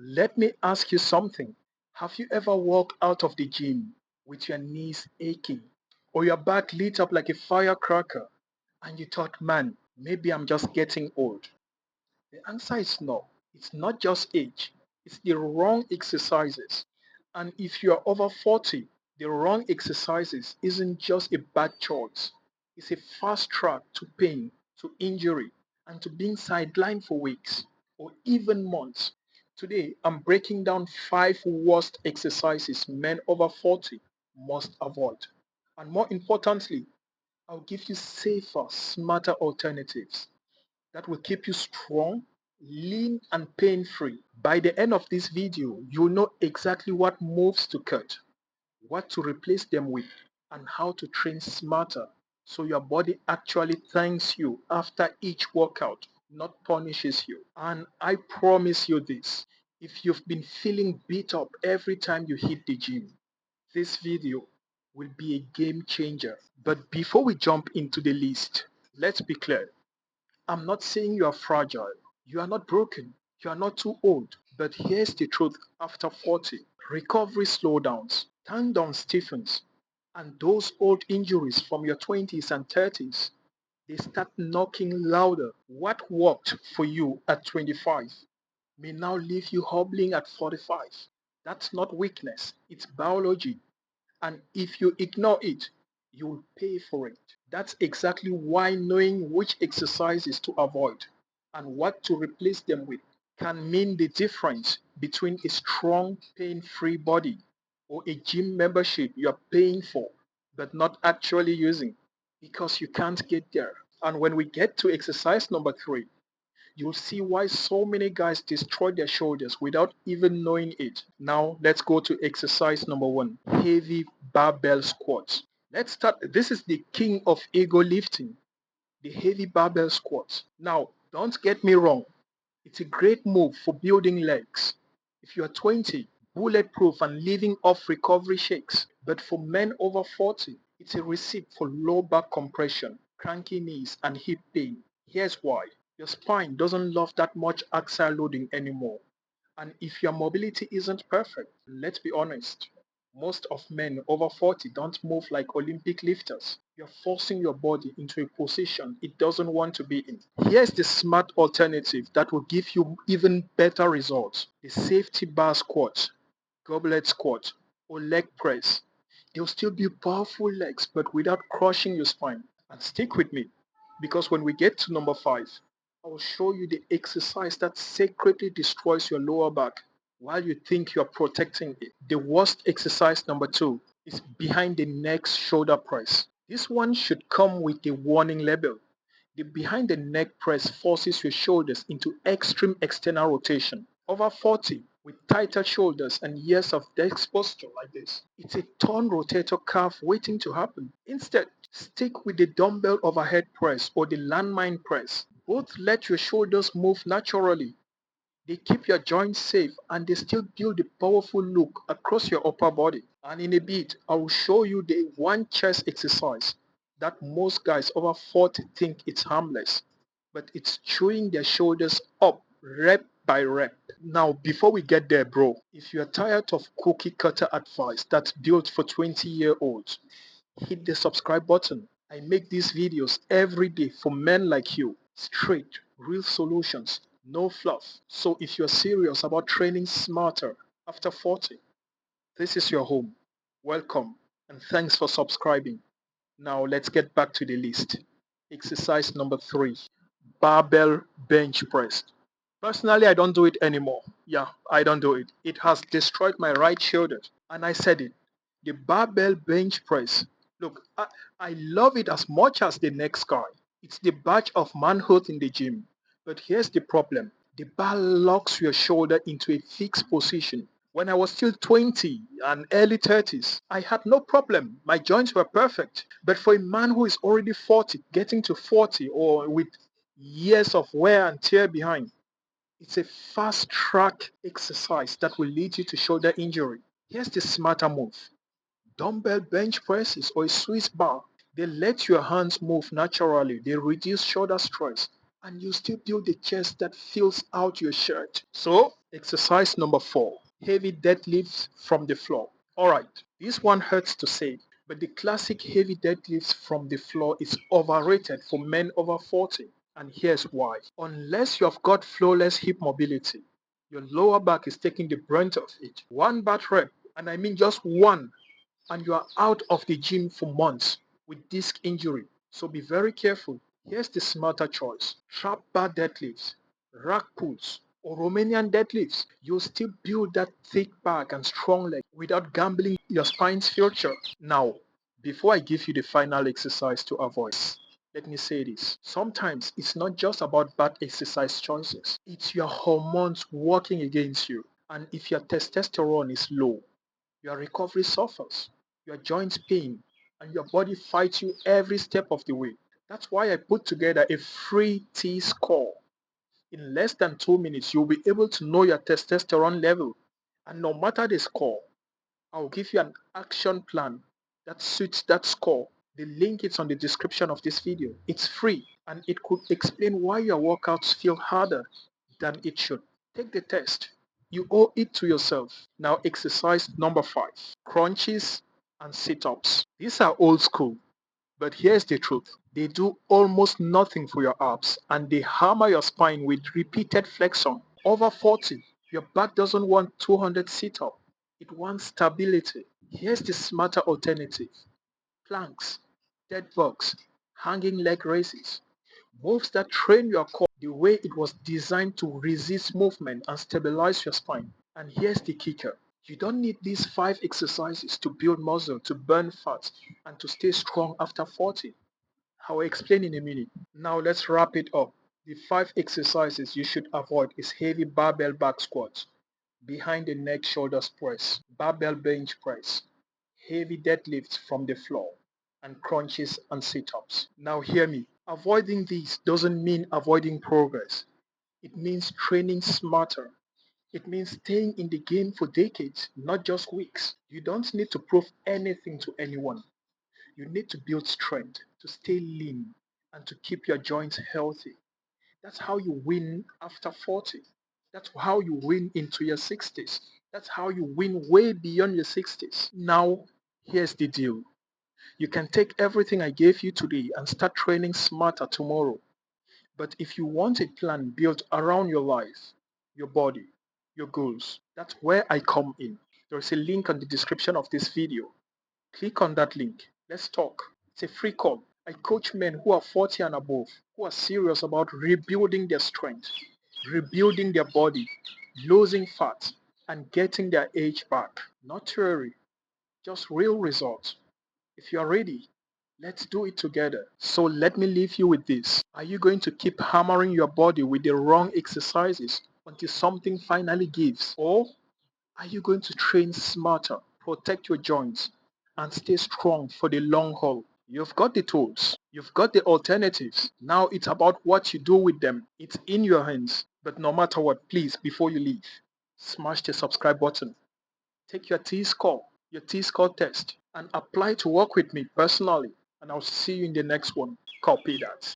Let me ask you something. Have you ever walked out of the gym with your knees aching or your back lit up like a firecracker and you thought, man, maybe I'm just getting old? The answer is no. It's not just age, it's the wrong exercises. And if you're over 40, the wrong exercises isn't just a bad choice, it's a fast track to pain, to injury, and to being sidelined for weeks or even months. Today, I'm breaking down 5 worst exercises men over 40 must avoid. And more importantly, I'll give you safer, smarter alternatives that will keep you strong, lean, and pain free. By the end of this video, you'll know exactly what moves to cut, what to replace them with, and how to train smarter so your body actually thanks you after each workout, not punishes you. And I promise you this, if you've been feeling beat up every time you hit the gym, this video will be a game changer. But before we jump into the list, let's be clear. I'm not saying you are fragile. You are not broken. You are not too old. But here's the truth after 40. Recovery slowdowns, tendon stiffens, and those old injuries from your 20s and 30s, they start knocking louder. What worked for you at 25 may now leave you hobbling at 45. That's not weakness, it's biology. And if you ignore it, you will pay for it. That's exactly why knowing which exercises to avoid and what to replace them with can mean the difference between a strong, pain-free body or a gym membership you're paying for but not actually using because you can't get there. And when we get to exercise number 3, you'll see why so many guys destroy their shoulders without even knowing it. Now, let's go to exercise number 1, heavy barbell squats. Let's start. This is the king of ego lifting, the heavy barbell squats. Now, don't get me wrong, it's a great move for building legs. If you are 20, bulletproof and living off recovery shakes. But for men over 40, it's a recipe for low back compression, cranky knees, and hip pain. Here's why. Your spine doesn't love that much axial loading anymore. And if your mobility isn't perfect, let's be honest, most of men over 40 don't move like Olympic lifters. You're forcing your body into a position it doesn't want to be in. Here's the smart alternative that will give you even better results. The safety bar squat, goblet squat, or leg press. They'll still be powerful legs but without crushing your spine. And stick with me because when we get to number 5, I will show you the exercise that secretly destroys your lower back while you think you're protecting it. The worst exercise number 2 is behind the neck shoulder press. This one should come with a warning label. The behind the neck press forces your shoulders into extreme external rotation. Over 40, with tighter shoulders and years of desk posture like this, it's a turn rotator cuff waiting to happen. Instead, stick with the dumbbell overhead press or the landmine press. Both let your shoulders move naturally. They keep your joints safe and they still build a powerful look across your upper body. And in a bit, I will show you the one chest exercise that most guys over 40 think it's harmless, but it's chewing their shoulders up rep by rep. Now, before we get there, bro, if you're tired of cookie cutter advice that's built for 20-year-olds, hit the subscribe button. I make these videos every day for men like you. Straight, real solutions, no fluff. So if you're serious about training smarter after 40, this is your home. Welcome and thanks for subscribing. Now let's get back to the list. Exercise number 3, barbell bench press. Personally, I don't do it anymore. Yeah, I don't do it. It has destroyed my right shoulder. And I said it. The barbell bench press. Look, I love it as much as the next guy. It's the badge of manhood in the gym. But here's the problem. The bar locks your shoulder into a fixed position. When I was still 20 and early 30s, I had no problem. My joints were perfect. But for a man who is already 40, getting to 40, or with years of wear and tear behind, it's a fast track exercise that will lead you to shoulder injury. Here's the smarter move. Dumbbell bench presses or a Swiss bar. They let your hands move naturally. They reduce shoulder stress and you still build a chest that fills out your shirt. So, exercise number 4, heavy deadlifts from the floor. Alright, this one hurts to say, but the classic heavy deadlifts from the floor is overrated for men over 40. And here's why. Unless you have got flawless hip mobility, your lower back is taking the brunt of it. One bad rep, and I mean just one, and you are out of the gym for months with disc injury. So be very careful. Here's the smarter choice. Trap bar deadlifts, rack pulls, or Romanian deadlifts. You'll still build that thick back and strong leg without gambling your spine's future. Now, before I give you the final exercise to avoid, let me say this. Sometimes it's not just about bad exercise choices. It's your hormones working against you. And if your testosterone is low, your recovery suffers, your joints pain, and your body fights you every step of the way. That's why I put together a free T score. In less than 2 minutes, you'll be able to know your testosterone level. And no matter the score, I'll give you an action plan that suits that score. The link is on the description of this video. It's free and it could explain why your workouts feel harder than it should. Take the test. You owe it to yourself. Now exercise number 5. Crunches and sit-ups. These are old school, but here's the truth. They do almost nothing for your abs and they hammer your spine with repeated flexion. Over 40, your back doesn't want 200 sit-ups. It wants stability. Here's the smarter alternative. Planks, dead bugs, hanging leg raises. Moves that train your core the way it was designed to resist movement and stabilize your spine. And here's the kicker. You don't need these 5 exercises to build muscle, to burn fat, and to stay strong after 40. I'll explain in a minute. Now let's wrap it up. The 5 exercises you should avoid is heavy barbell back squats, behind the neck shoulders press, barbell bench press, heavy deadlifts from the floor, and crunches and sit-ups. Now hear me. Avoiding these doesn't mean avoiding progress. It means training smarter. It means staying in the game for decades, not just weeks. You don't need to prove anything to anyone. You need to build strength, to stay lean, and to keep your joints healthy. That's how you win after 40. That's how you win into your 60s. That's how you win way beyond your 60s. Now, here's the deal. You can take everything I gave you today and start training smarter tomorrow. But if you want a plan built around your life, your body, your goals, that's where I come in. There's a link on the description of this video. Click on that link. Let's talk. It's a free call. I coach men who are 40 and above, who are serious about rebuilding their strength, rebuilding their body, losing fat, and getting their age back. Not theory, just real results. If you are ready, let's do it together. So let me leave you with this. Are you going to keep hammering your body with the wrong exercises until something finally gives? Or are you going to train smarter, protect your joints, and stay strong for the long haul? You've got the tools. You've got the alternatives. Now it's about what you do with them. It's in your hands. But no matter what, please, before you leave, smash the subscribe button. Take your T-score test, and apply to work with me personally. And I'll see you in the next one. Copy that.